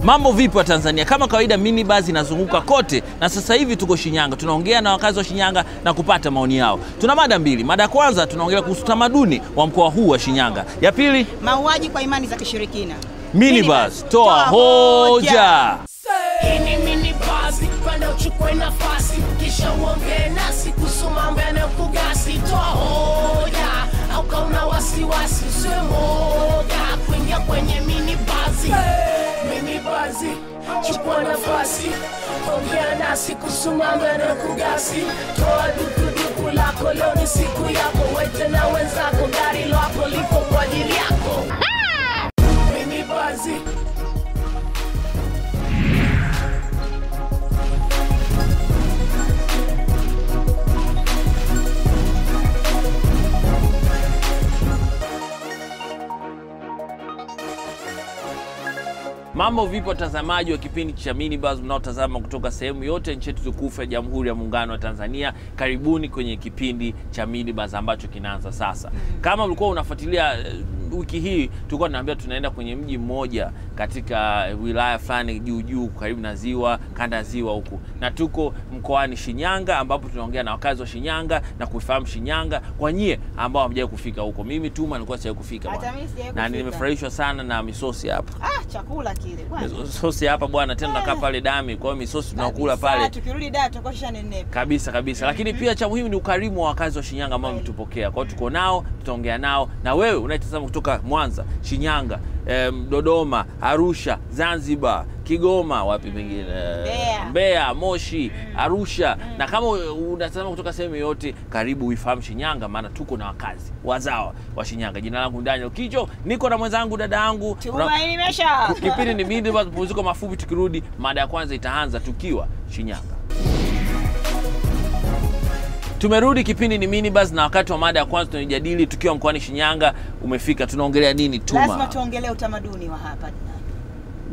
Mambo vipi wa Tanzania? Kama kawaida mini buzz inazunguka kote na sasa hivi tuko Shinyanga. Tunaongea na wakazi wa Shinyanga na kupata maoni yao. Tuna mada mbili. Mada ya kwanza tunaongelea kuhusu tamaduni wa mkoa huu wa Shinyanga. Ya pili, mauaji kwa imani za kishirikina. Mini buzz, toa hoja. Mini buzz, panda uchukue nafasi kisha uongee nasi kuhusu mambo yanayokugasi. Toa hoja au kauna wasiwasi, usiwe mwoga kuingia kwenye mini buzz. Mini buzz, chukua nafasi, ongea nasi kuhusu mambo yanayokugasi. Toa dukuduku lako, leo ni siku yako. Wete na wenzako, gari lako lipo kwa ajili yako. Mini buzz. Mambo vipi watazamaji wa kipindi cha Mini Buzz mnaotazama kutoka sehemu yote nchi yetu tukufu ya Jamhuri ya Muungano wa Tanzania. Karibuni kwenye kipindi cha Mini Buzz ambacho kinaanza sasa. Kama ulikuwa unafuatilia wiki hii tulikuwa tunaambia tunaenda kwenye mji mmoja katika wilaya fulani juu karibu na ziwa, kanda ziwa huku. Na tuko mkoani Shinyanga ambapo tunaongea na wakazi wa Shinyanga na kufahamu Shinyanga kwa nyie ambao hamjawahi kufika huko. Mimi Tuma nilikuwa sijawahi kufika bwana. Na nimefurahishwa sana na misosi hapa. Chakula kile bwana. Misosi hapa bwana, tena nakaa pale Dami, kwa hiyo misosi tunakula pale. Tukirudi Dar tutakuwa shanenepa. Kabisa. Lakini pia cha muhimu ni ukarimu wa wakazi wa Shinyanga ambao mtupokea. Kwa hiyo tuko nao, tutaongea nao. Na wewe unayetazama kutoka Mwanza, Shinyanga, Dodoma, Arusha, Zanzibar, Kigoma, wapi pengine? Mbeya, Moshi, Arusha. Na kama unatazama kutoka sehemu yote, karibu uifahamu Shinyanga maana tuko na wakazi wazawa wa Shinyanga. Jina langu Daniel Kijo, niko na mwenzangu dada yangu. Tumaini Mesha. Kipindi ni Mini Buzz, pumziko mafupi, tukirudi mada ya kwanza itaanza tukiwa Shinyanga. Tumerudi, kipindi ni Mini Buzz na wakati wa mada ya kwanza tunajadili tukiwa mkoani Shinyanga. Umefika, tunaongelea nini Tuma? Lazima tuongelee utamaduni wa hapa.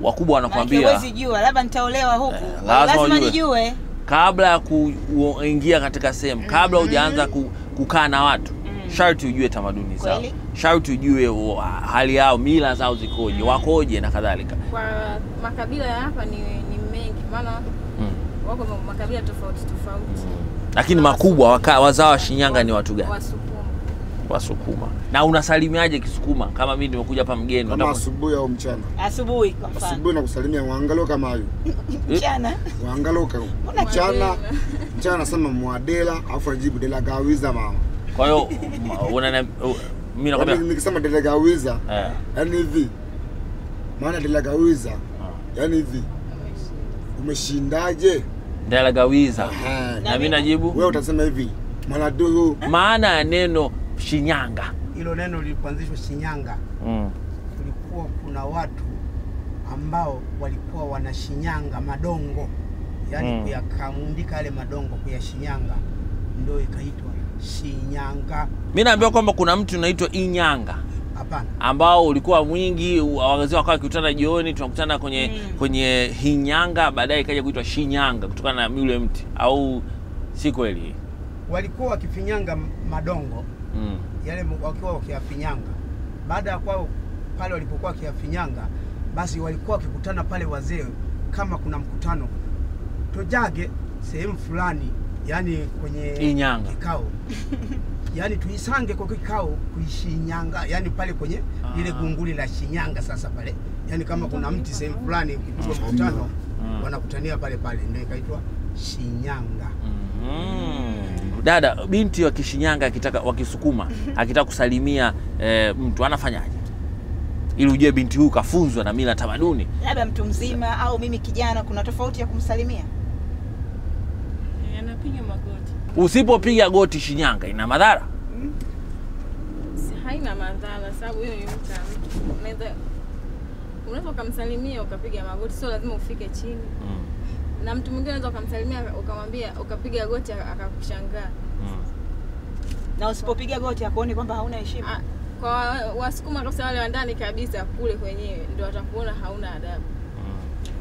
Wakubwa wanakuambia huwezi jua, labda nitaolewa huku. Lazima nijue kabla ya kuingia katika sehemu, kabla hujaanza kukaa na watu. Sharti ujue tamaduni zao. Sharti ujue hali yao, mila zao zikoje, wakoje na kadhalika. Kwa makabila ya hapa ni mengi, maana wako makabila tofauti. Lakini makubwa wazao wa Shinyanga ni watu gani? Wasukuma. Na unasalimiaje Kisukuma? Kama mimi nimekuja hapa mgeni, kama asubuhi au mchana? Asubuhi kwa mfano. Asubuhi na kusalimia waangalo kama hayo. Mchana. Waangalo kama. Mchana nasema mwadela afu ajibu dela gawiza mama. Kwa hiyo mimi nakwambia nikisema dela gawiza, yani hivi. Maana dela gawiza, yani hivi. Umeshindaje? Dela gawiza. Na mimi najibu wewe utasema hivi. Mwanadu. Maana ya neno Shinyanga. Hilo neno lilipoanzishwa Shinyanga. Kulikuwa kuna watu ambao walikuwa wana Shinyanga madongo. Yaani kuyakamundika yale madongo kuya Shinyanga ndio ikaitwa Shinyanga. Mimi naambiwa kwamba kuna mtu unaitwa Inyanga. Hapana. Ambao ulikuwa mwingi, wazee wakawa kukutana jioni, tunakutana kwenye Hinyanga, baadaye ikaja kuitwa Shinyanga kutokana na yule mti, au si kweli? Walikuwa wakifinyanga madongo. Yale wakiwa wakiyafinyanga. Baada ya kwao pale walipokuwa wakiyafinyanga, basi walikuwa wakikutana pale wazee kama kuna mkutano. Tojage sehemu fulani, yani kwenye Inyanga kikao. Yani tuisange kwa kikao kuishinyanga, yani pale kwenye ile gunguli la Shinyanga sasa pale. Yani kama kuna mti sehemu fulani ukipigwa mkutano wanakutania pale ndio ikaitwa Shinyanga. Dada, binti wa Kishinyanga akitaka wakisukuma akitaka kusalimia mtu anafanyaje? Ili ujue binti huyu kafunzwa na mila tamaduni. Labda mtu mzima au mimi kijana, kuna tofauti ya kumsalimia? Anapiga magoti. Usipopiga goti Shinyanga ina madhara? Haina madhara sababu hiyo ni mtu. Unaweza kumsalimia ukapiga magoti, sio lazima ufike chini. Na mtu mwingine anaweza kumsalimia ukamwambia ukapiga goti akakushangaa. Na usipopiga goti akuone kwamba hauna heshima. Kwa Wasukuma kabisa wale wa ndani kabisa kule kwenyewe ndio watakuona hauna adabu.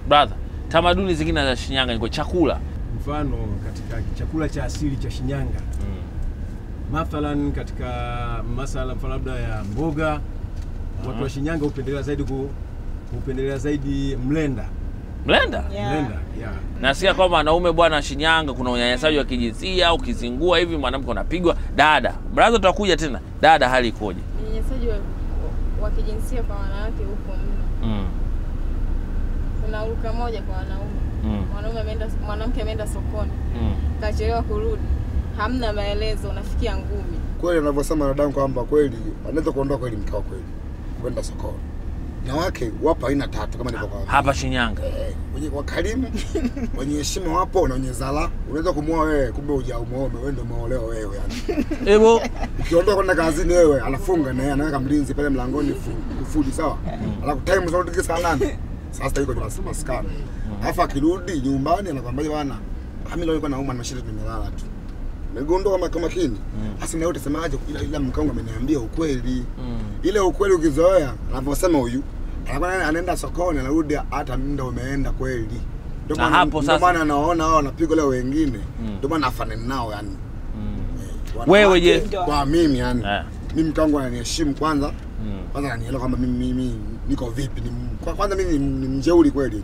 Brother, tamaduni zingine za Shinyanga ni kwa chakula. Mfano katika chakula cha asili cha Shinyanga. Mathalan katika masala labda ya mboga watu wa Shinyanga hupendelea zaidi mlenda. Mlenda? Yeah. Mlenda, yeah. Nasikia kwamba wanaume bwana Shinyanga kuna unyanyasaji wa kijinsia, ukizingua hivi mwanamke unapigwa. Dada, brother tutakuja tena. Dada, hali ikoje? Unyanyasaji wa kijinsia kwa wanawake huko mno. Kuna uruka moja kwa wanaume. Mwanamke ameenda sokoni. Kachelewa kurudi. Hamna maelezo, unafikia ngumi. Kweli anavyosema dadangu kwamba kweli anaweza kuondoka kweli mkao kweli kwenda sokoni. Na wake wapo aina tatu kama nilivyokuambia. Hapa Shinyanga. Wenye wakarimu, wenye heshima wapo na wenye zala. Unaweza kumuoa wewe kumbe hujamuoa, wewe ndio umeolewa wewe yani. Ebo, Ukiondoka kwenda kazini wewe anafunga na yeye anaweka mlinzi pale mlangoni kufudi sawa. Alafu time zote saa 8. Sasa yuko tunasema skana. Alafu akirudi nyumbani anakwambia bwana, mimi leo niko nauma nimeshinda nimelala tu. Nimegundua kama kini. Hasa leo utasemaje ila mkangu ameniambia ukweli. Ile ukweli ukizoea anavyosema huyu anaenda sokoni anarudi hata muda umeenda kweli. Ndio maana anaona wao wanapigwa leo wengine. Ndio maana afanane nao yani. Wewe je? Kwa mimi yani. Mimi mkangu ananiheshimu kwanza. Kwanza ananielewa kwamba mimi niko vipi. Kwanza mimi ni mjeuri kweli.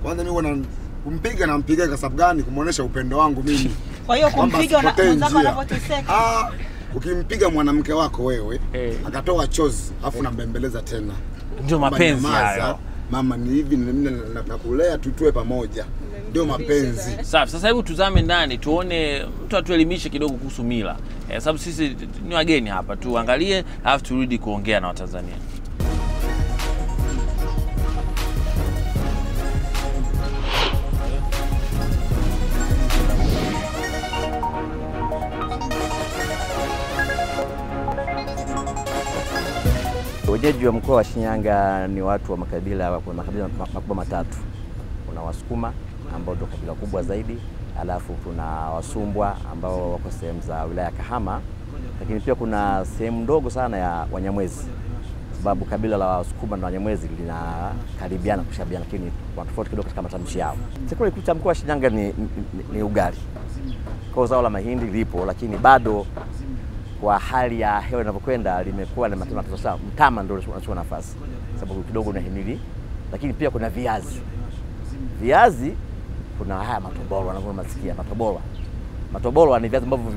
Kwanza mimi kumpiga na mpiga kwa sababu gani? Kumuonesha upendo wangu mimi. Kwa hiyo kumpiga mwenzako anapoteseka. Ukimpiga mwanamke wako wewe akatoa chozi afu unambembeleza tena. Ndio mapenzi hayo. Mama ni hivi nakulea tutue pamoja. Ndio mapenzi. Safi. Sasa hebu tuzame ndani tuone, mtu atuelimishe kidogo kuhusu mila. Sababu sisi ni wageni hapa, tuangalie alafu turudi kuongea na Watanzania. Wenyeji wa mkoa wa Shinyanga ni watu wa makabila makubwa matatu. Kuna Wasukuma ambao ndio kabila kubwa zaidi, alafu kuna Wasumbwa ambao wako sehemu za wilaya Kahama, lakini pia kuna sehemu ndogo sana ya Wanyamwezi. Sababu kabila la Wasukuma na Wanyamwezi linakaribiana kushabiana, lakini watu tofauti kidogo katika matamshi yao. Chakula kikuu cha mkoa wa Shinyanga ni ugali. Kwa zao la mahindi lipo, lakini bado kwa hali ya hewa inavyokwenda limekuwa na matatizo sawa. Mtama ndio unachukua nafasi sababu kidogo unahimili, lakini pia kuna viazi kuna haya matoboro wanavyomasikia matoboro ni viazi ambavyo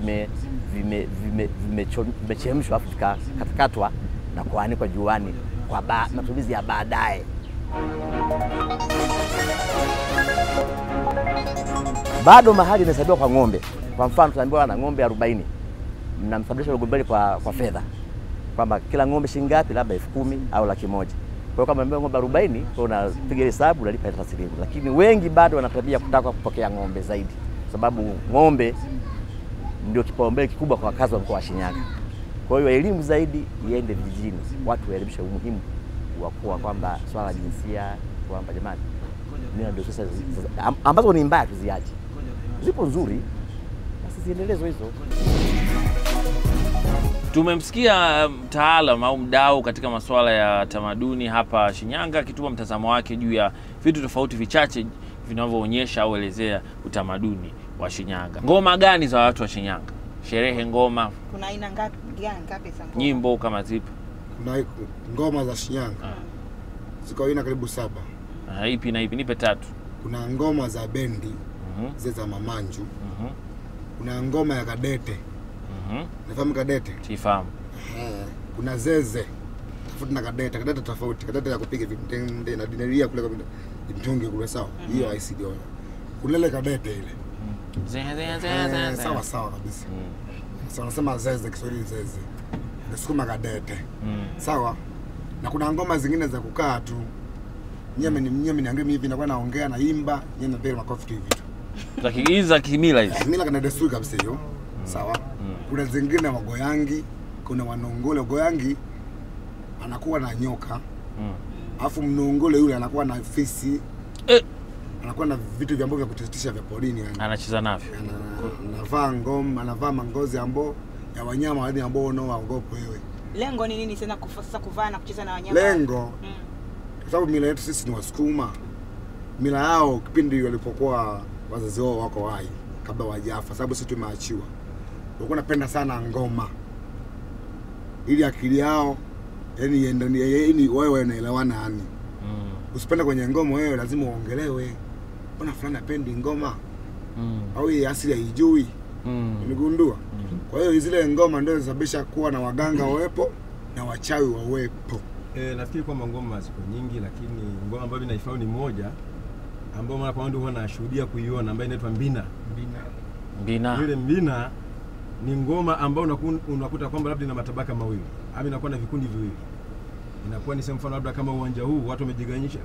vimechemshwa afu vikakatwa na kuanikwa juani kwa matumizi ya baadaye. Bado mahali inahesabiwa kwa ng'ombe. Kwa mfano tunaambiwa na ng'ombe 40 mnamsababisha ugombani kwa fedha kwamba kila ng'ombe shilingi ngapi, labda 10,000 au 100,000. Kwa hiyo kama ng'ombe 40 kwa unapiga hesabu unalipa hata shilingi. Lakini wengi bado wanatabia kutaka kupokea ng'ombe zaidi, sababu ng'ombe ndio kipaumbele kikubwa kwa wakazi wa mkoa wa Shinyanga. Kwa hiyo elimu zaidi iende vijijini, watu waelimishe umuhimu wa kuwa kwamba swala la jinsia kwamba jamani mimi ndio sasa ambazo ni mbaya tuziache. Zipo nzuri basi ziendelezwe hizo. Tumemsikia mtaalamu au mdau katika masuala ya tamaduni hapa Shinyanga akitupa mtazamo wake juu ya vitu tofauti vichache vinavyoonyesha au elezea utamaduni wa Shinyanga. Ngoma gani za watu wa Shinyanga? Sherehe ngoma. Kuna aina ngapi za ngoma? Nyimbo kama zipi? Kuna ngoma za Shinyanga. Ziko aina karibu 7. Ipi na ipi? Nipe 3. Kuna ngoma za bendi, zile za mamanju. Kuna ngoma ya kadete. Nafahamu kadete? Sifahamu. Kuna zeze. Tofauti na kadete. Kadete tofauti. Kadete ya kupiga vitende na dineria kule kwa mtungi kule sawa. Hiyo ICD. Kuna ile kadete ile. Sawa kabisa. Sasa wanasema zeze Kiswahili zeze. Nasukuma kadete. Sawa. Na kuna ngoma zingine za kukaa tu. Nyeme niangalie hivi nakuwa naongea na imba, nyeme mbele makofi tu hivi tu. Za kimila hizi. Mila kana desturi kabisa hiyo. Sawa. Kuna zingine wagoyangi, kuna wanongole. Goyangi anakuwa na nyoka. Alafu mnongole yule anakuwa na fisi. Anakuwa na vitu vya ambavyo vya kutitisha vya porini yani. Anacheza navyo. Anavaa ngoma, anavaa mangozi ambao ya wanyama wale ambao unaowaogopa wewe. Lengo ni nini tena sasa kuvaa na kucheza na wanyama? Lengo. Kwa sababu mila yetu sisi ni Wasukuma. Mila yao kipindi walipokuwa wazazi wao wako hai kabla wajafa, sababu sisi tumeachiwa. Walikuwa napenda sana ngoma. Ili akili yao yani wewe unaelewana yani. Usipende kwenye ngoma wewe lazima uongelewe. Mbona fulani apendi ngoma? Au hii asili haijui. Unigundua? Kwa hiyo zile ngoma ndio zinasababisha kuwa na waganga wawepo na wachawi wawepo. Nafikiri kwamba ngoma ziko nyingi, lakini ngoma ambayo ninaifahamu ni moja ambayo mara kwa mara huwa nashuhudia kuiona, ambayo inaitwa Mbina. Ile Mbina ni ngoma ambayo unakuta kwamba labda ina matabaka mawili, ama inakuwa na vikundi viwili. Inakuwa ni mfano labda kama uwanja huu watu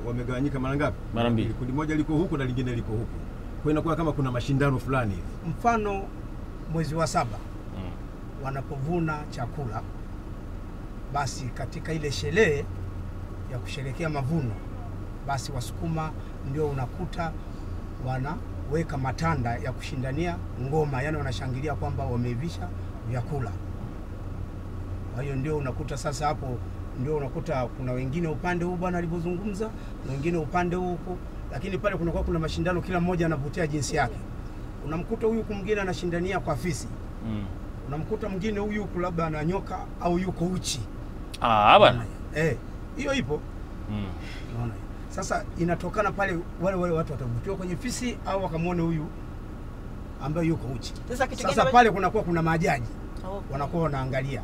wamegawanyika mara ngapi? Mara mbili. Kundi moja liko huku na lingine liko huku. Kwa inakuwa kama kuna mashindano fulani hivi. Mfano mwezi wa 7 wanapovuna chakula, basi katika ile sherehe ya kusherehekea mavuno, basi Wasukuma ndio unakuta wanaweka matanda ya kushindania ngoma, yani wanashangilia kwamba wameivisha vyakula. Kwa hiyo ndio unakuta sasa hapo ndio unakuta kuna wengine upande huu bwana alipozungumza, na wengine upande huko, lakini pale kunakuwa kuna mashindano, kila mmoja anavutia jinsi yake. Unamkuta huyu mwingine anashindania kwa fisi. Unamkuta mwingine huyu labda ana nyoka au yuko uchi. Bwana. Hiyo ipo. Unaona. Sasa inatokana pale wale watu watavutiwa kwenye fisi au wakamwone huyu ambaye yuko uchi. Sasa pale kunakuwa kuna majaji. Wanakuwa wanaangalia.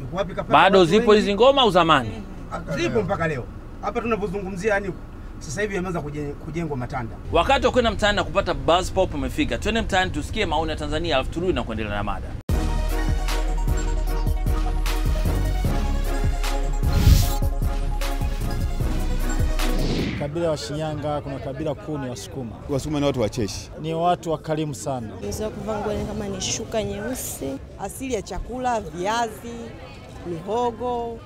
Yuko wapi kapata? Bado zipo hizo ngoma au zamani? Zipo mpaka leo. Hapa tunapozungumzia yani sasa hivi yameanza kujengwa matanda. Wakati wa kwenda mtaani na kupata buzz pop umefika. Twende mtaani tusikie maoni ya Tanzania, alafu turudi na kuendelea na mada. Kabila wa Shinyanga kuna kabila kuu ni Wasukuma. Wasukuma ni watu wacheshi. Ni watu wakarimu sana. Mzoea kuvaa nguo kama ni shuka nyeusi. Asili ya chakula, viazi, mihogo,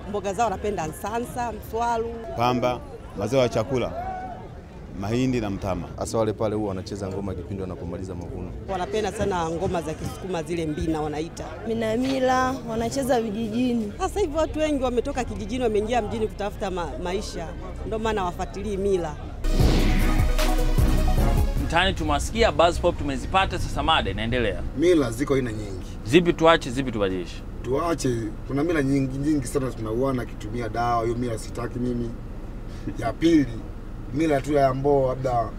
mboga zao wanapenda nsansa, mswalu, pamba, mazao ya chakula, mahindi na mtama. Hasa wale pale huwa wanacheza ngoma kipindi wanapomaliza mavuno. Wanapenda sana ngoma za Kisukuma, zile mbina wanaita. Minamila wanacheza vijijini. Sasa hivi watu wengi wametoka kijijini wameingia mjini kutafuta maisha. Ndio maana wafuatilii mila. Mtaani tumewasikia buzz pop tumezipata, sasa mada inaendelea. Mila ziko aina nyingi. Zipi tuache, zipi tubadilishe? Tuache, kuna mila nyingi sana tunauana kitumia dawa, hiyo mila sitaki mimi. Ya pili, mila tu ya ambao labda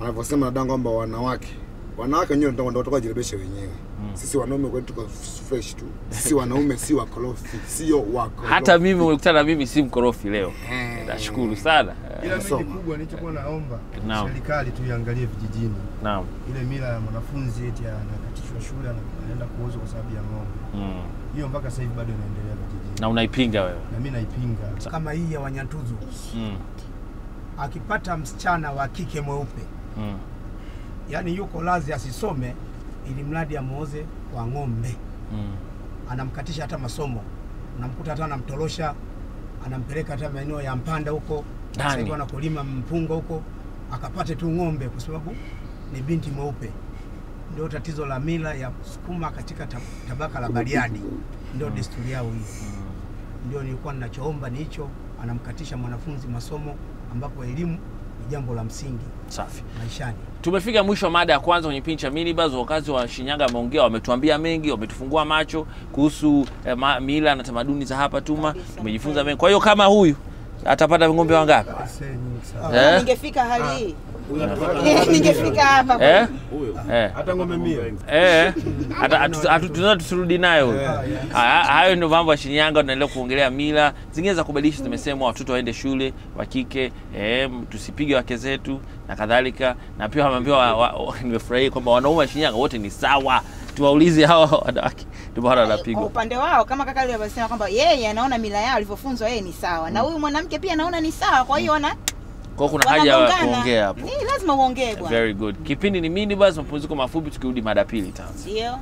wanavyosema na dango kwamba wanawake wenyewe ndio watoka jirebeshe wenyewe. Sisi wanaume kwetu tuko fresh tu. Sisi wanaume si wakorofi, sio wakorofi. Hata mimi ulikutana na mimi si mkorofi leo. Nashukuru sana. Ila mimi kubwa nilichokuwa naomba serikali tu iangalie vijijini. Naam. Ile mila ya mwanafunzi eti anakatishwa shule anaenda kuozwa kwa sababu ya ng'ombe. Hiyo mpaka sasa hivi bado inaendelea vijijini. Na unaipinga wewe? Na mimi naipinga. Kama hii ya Wanyantuzu. Akipata msichana wa kike mweupe. Yani yuko lazi asisome ili mradi amuoze kwa ng'ombe. Anamkatisha hata masomo. Unamkuta hata anamtorosha, anampeleka hata maeneo ya Mpanda huko. Sasa hivi anakulima mpunga huko, akapate tu ng'ombe kwa sababu ni binti mweupe. Ndio tatizo la mila ya Sukuma katika tabaka la Bariadi. Ndio desturi yao hii. Ndio nilikuwa ninachoomba ni hicho, anamkatisha mwanafunzi masomo ambapo elimu ni jambo la msingi. Safi. Maishani. Tumefika mwisho wa mada ya kwanza kwenye pincha mini buzz. Wakazi wa Shinyanga wameongea, wametuambia mengi, wametufungua macho kuhusu mila na tamaduni za hapa Tuma. Tumejifunza mengi. Kwa hiyo kama huyu atapata ng'ombe wangapi? Ningefika hali hii. Ningefika hapa. Hata ng'ombe 100. Hata tusirudi nayo. Hayo ndio mambo ya Shinyanga. Tunaendelea kuongelea mila zingine za kubadilisha. Tumesema watoto waende shule wa kike, tusipige wake zetu na kadhalika. Na pia wameambiwa, nimefurahi kwamba wanaume wa Shinyanga wote ni sawa. Tuwaulize hawa wanawake ndio bora wanapigwa. Kwa upande wao kama kaka yule alisema kwamba yeye anaona mila yao alivyofunzwa yeye ni sawa. Na huyu mwanamke pia anaona ni sawa. Kwa hiyo kwa kuna haja ya kuongea hapo. Lazima uongee bwana. Very good. Kipindi ni mini buzz, mapumziko mafupi, tukirudi mada pili tena. Ndio.